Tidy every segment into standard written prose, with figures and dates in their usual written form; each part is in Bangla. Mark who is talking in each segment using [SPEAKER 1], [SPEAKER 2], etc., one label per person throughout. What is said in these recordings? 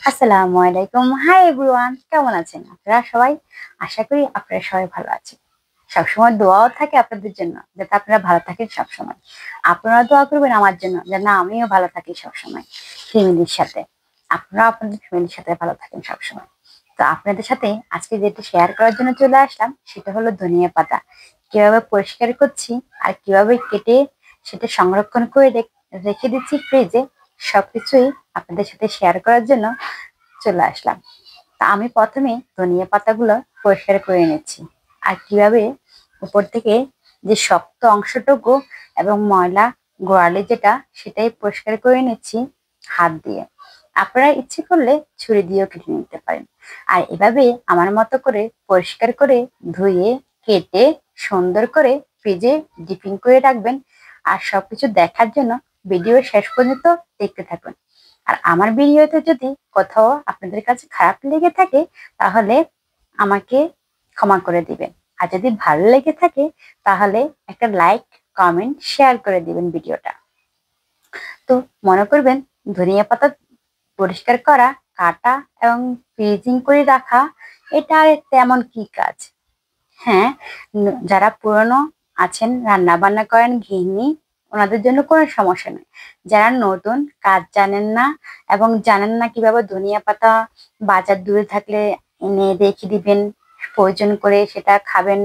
[SPEAKER 1] আসসালামু আলাইকুম। হাই এভরিওয়ান, কেমন আছেন আপনারা সবাই? আশা করি আপনারা সবাই ভালো আছেন। সবসময় দোয়াও থাকে আপনাদের জন্য যাতে আপনারা ভালো থাকেন সবসময়। আপনারা দোয়া করবেন আমার জন্য যেন আমিও ভালো থাকি সবসময় ফ্যামিলির সাথে। আপনারা আপনাদের ফ্যামিলির সাথে ভালো থাকেন সবসময়। তো আপনাদের সাথে আজকে যেটা শেয়ার করার জন্য চলে আসলাম সেটা হলো ধনিয়া পাতা কিভাবে পরিষ্কার করছি আর কিভাবে কেটে সেটা সংরক্ষণ করে রেখে দিচ্ছি ফ্রিজে। সবকিছুই আপনাদের সাথে শেয়ার করার জন্য চলে আসলাম। তা আমি প্রথমে ধনিয়া পাতাগুলো পরিষ্কার করে নিচ্ছি আর কিভাবে উপর থেকে যে শক্ত অংশটুকু এবং ময়লা গোড়ালি যেটা সেটাই পরিষ্কার করে নিচ্ছি হাত দিয়ে। আপনারা ইচ্ছে করলে ছুরি দিয়েও কেটে নিতে পারেন। আর এভাবে আমার মতো করে পরিষ্কার করে ধুয়ে কেটে সুন্দর করে ফ্রিজে ডিপিং করে রাখবেন। আর সবকিছু দেখার জন্য ভিডিও শেষ পর্যন্ত দেখতে থাকুন। আর আমার ভিডিওতে যদি কোথাও আপনাদের কাছে খারাপ লেগে থাকে তাহলে আমাকে ক্ষমা করে দিবেন। আর যদি ভালো লেগে থাকে তাহলে একটা লাইক, কমেন্ট, শেয়ার করে দিবেন ভিডিওটা। তো মনে করবেন ধনিয়া পাতা পরিষ্কার করা, কাটা এবং ফ্রিজিং করে রাখা এটা আর তেমন কি কাজ। হ্যাঁ, যারা পুরনো আছেন রান্না বান্না করেন গৃহিণী ওনাদের জন্য কোনো সমস্যা নেই। যারা নতুন কাজ জানেন না এবং জানেন না কিভাবে ধনিয়া পাতা বাজার দূরে থাকলে এনে রেখে দিবেন, প্রয়োজন করে সেটা খাবেন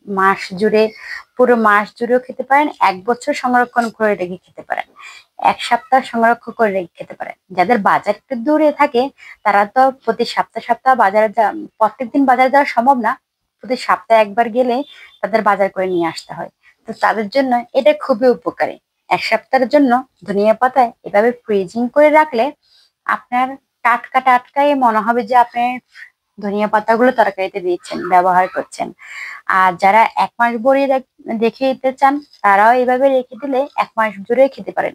[SPEAKER 1] মাস জুড়ে, পুরো মাস জুড়েও খেতে পারেন, 1 বছর সংরক্ষণ করে রেখে খেতে পারেন, 1 সপ্তাহ সংরক্ষণ করে রেখে খেতে পারেন। যাদের বাজার একটু দূরে থাকে তারা তো প্রতি সপ্তাহ সপ্তাহ বাজারে প্রত্যেকদিন বাজারে যাওয়া সম্ভব না। প্রতি সপ্তাহে একবার গেলে তাদের বাজার করে নিয়ে আসতে হয়। তো তাদের জন্য এটা খুবই উপকারী। 1 সপ্তাহের জন্য ধনিয়া পাতায় এভাবে ফ্রিজিং করে রাখলে আপনার টাটকা টাটকাই মনে হবে যে আপনি ধনিয়া পাতাগুলো তরকারিতে দিচ্ছেন, ব্যবহার করছেন। আর যারা 1 মাস ভরে রেখে দিতে চান তারাও এভাবে রেখে দিলে 1 মাস জুড়ে খেতে পারেন।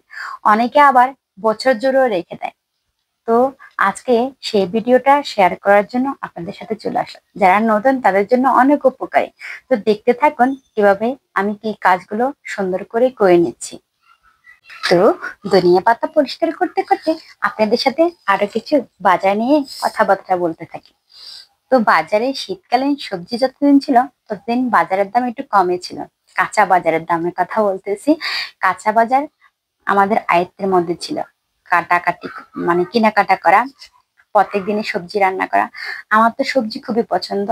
[SPEAKER 1] অনেকে আবার বছর জুড়েও রেখে দেয়। তো আজকে সেই ভিডিওটা শেয়ার করার জন্য আপনাদের সাথে চলে আসা, যারা নতুন তাদের জন্য অনেক উপকারী। তো দেখতে থাকুন কিভাবে আমি কি কাজগুলো সুন্দর করে করে নিচ্ছি। তো ধনিয়া পাতা পরিষ্কার করতে করতে আপনাদের সাথে আরো কিছু বাজার নিয়ে কথাবার্তা বলতে থাকি। তো বাজারে শীতকালীন সবজি যতদিন ছিল ততদিন বাজারের দাম একটু কমে ছিল। কাঁচা বাজারের দামের কথা বলতেছি। কাঁচা বাজার আমাদের আয়ত্তের মধ্যে ছিল। কাটাকাটি মানে কেনাকাটা করা, প্রত্যেক দিনে সবজি রান্না করা। আমার তো সবজি খুবই পছন্দ।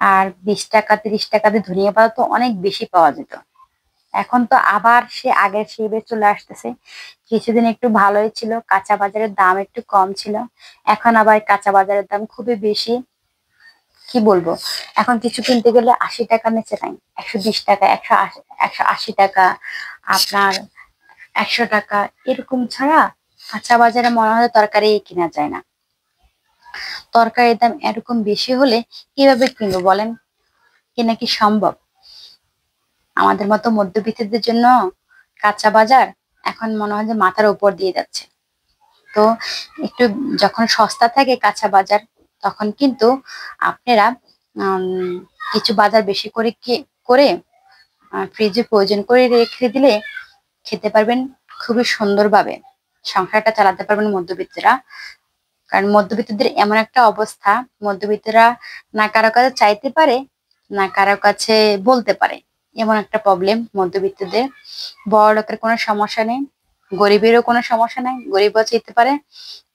[SPEAKER 1] আর 20 টাকা 30 টাকাতে ধনিয়া পাতা তো অনেক বেশি পাওয়া যেত। এখন তো আবার সে আগের সেই বেশ চলে আসতেছে। কিছুদিন একটু ভালোই ছিল, কাঁচা বাজারের দাম একটু কম ছিল। এখন আবার কাঁচা বাজারের দাম খুবই বেশি। কি বলবো, এখন কিছু কিনতে গেলে 80 টাকা নিচে নাই। 120 টাকা, 180 টাকা, আপনার 100 টাকা, এরকম ছাড়া কাঁচা বাজারে মনে হয় তরকারি কিনা যায় না। তরকারির দাম এরকম বেশি হলে কিভাবে কিনবো বলেন? কিনা কি সম্ভব? আমাদের মতো মধ্যবিত্তদের জন্য কাঁচা বাজার এখন মনে হয় যে মাথার উপর দিয়ে যাচ্ছে। তো একটু যখন সস্তা থাকে কাঁচা বাজার তখন কিন্তু আপনারা কিছু বাজার বেশি করে করে ফ্রিজে প্রয়োজন করে রেখে দিলে খেতে পারবেন খুবই সুন্দরভাবে। সংসারটা চালাতে পারবেন মধ্যবিত্তরা। কারণ মধ্যবিত্তদের এমন একটা অবস্থা, মধ্যবিত্তরা না কারো কাছে চাইতে পারে না কারো কাছে বলতে পারে, এমন একটা প্রবলেম মধ্যবিত্তদের। বড় লোকের কোনো সমস্যা নেই, গরিবেরও কোনো সমস্যা নাই, গরিবও চাইতে পারে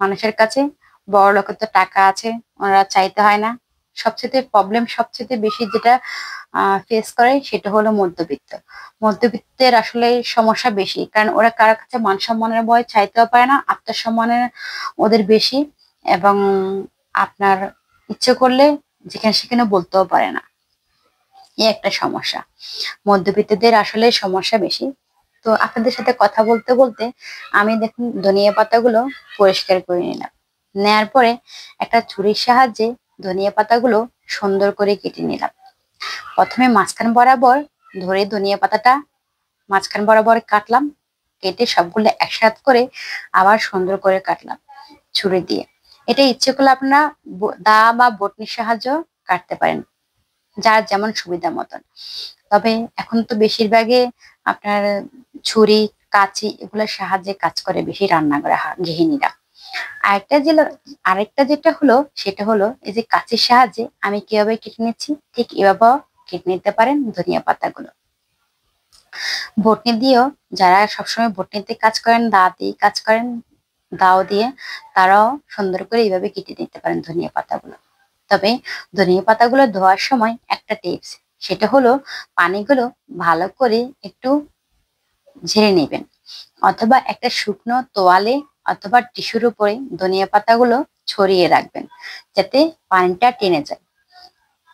[SPEAKER 1] মানুষের কাছে। বড় লোকের তো টাকা আছে, ওনারা চাইতে হয় না। সবচেয়ে প্রবলেম সবচেয়ে বেশি যেটা ফেস করে সেটা হলো মধ্যবিত্ত। মধ্যবিত্তের আসলে সমস্যা বেশি, কারণ ওরা কারো কাছে মান সম্মানের ভয় চাইতেও পারে না, আত্মসম্মানের ওদের বেশি। এবং আপনার ইচ্ছে করলে যেখানে সেখানে বলতেও পারে না। এই একটা সমস্যা, মধ্যবিত্তদের আসলে সমস্যা বেশি। তো আপনাদের সাথে কথা বলতে বলতে আমি দেখুন ধনিয়া পাতাগুলো পরিষ্কার করে নিলাম। নেয়ার পরে একটা ছুরির সাহায্যে ধনিয়া পাতাগুলো সুন্দর করে কেটে নিলাম। প্রথমে মাঝখান বরাবর ধরে ধনিয়া পাতাটা মাঝখান বরাবর কাটলাম, কেটে সবগুলো একসাথ করে আবার সুন্দর করে কাটলাম ছুরি দিয়ে। এটা ইচ্ছে করলে আপনারা দা বা বটনির সাহায্য কাটতে পারেন, যার যেমন সুবিধা মতন। তবে এখন তো বেশিরভাগই আপনার ছুরি, কাঁচি এগুলোর সাহায্যে কাজ করে বেশি রান্না করে গৃহিণীরা। আরেকটা যে আরেকটা যেটা হলো সেটা হলো এই যে কাঁচির সাহায্যে আমি কিভাবে কেটে নিচ্ছি, ঠিক এভাবেও কেটে নিতে পারেন ধনিয়া পাতাগুলো। বটনি দিয়েও, যারা সবসময় বটনিতে কাজ করেন, দা দিয়ে কাজ করেন, দাও দিয়ে, তারাও সুন্দর করে এইভাবে কেটে নিতে পারেন ধনিয়া পাতাগুলো। তবে ধনিয়া পাতাগুলো ধোয়ার সময় একটা টিপস, সেটা হলো পানিগুলো ভালো করে একটু ঝেড়ে নেবেন, অথবা একটা শুকনো তোয়ালে অথবা টিস্যুর উপরে ধনিয়া পাতাগুলো ছড়িয়ে রাখবেন, যাতে পানিটা টেনে যায়।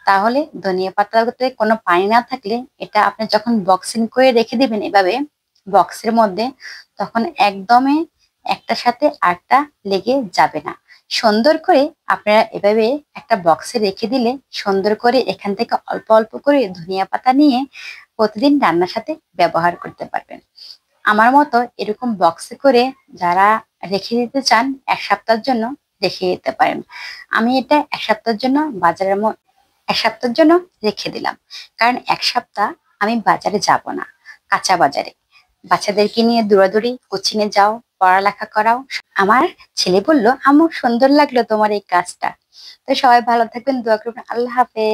[SPEAKER 1] তাহলে ধনিয়া পাতাতে কোনো পানি না থাকলে এটা আপনি যখন বক্সিং করে রেখে দিবেন এভাবে বক্সের মধ্যে, তখন একদমই একটার সাথে আরেকটা লেগে যাবে না। সুন্দর করে আপনারা এভাবে একটা বক্সে রেখে দিলে সুন্দর করে এখান থেকে অল্প অল্প করে ধনিয়া পাতা নিয়ে প্রতিদিন রান্নার সাথে ব্যবহার করতে পারবেন। আমার মতো এরকম বক্সে করে যারা রেখে দিতে চান 1 সপ্তাহের জন্য, রেখে দিতে পারেন। আমি এটা 1 সপ্তাহের জন্য বাজারের 1 সপ্তাহের জন্য রেখে দিলাম, কারণ 1 সপ্তাহ আমি বাজারে যাব না, কাঁচা বাজারে বাচ্চাদেরকে নিয়ে দৌড়াদৌড়ি, কোচিংয়ে যাও, পড়ালেখা করাও। আমার ছেলে বলল, আম্মু সুন্দর লাগলো তোমার এই কাজটা। তো সবাই ভালো থাকবেন, দোয়া করবেন। আল্লাহ হাফেজ।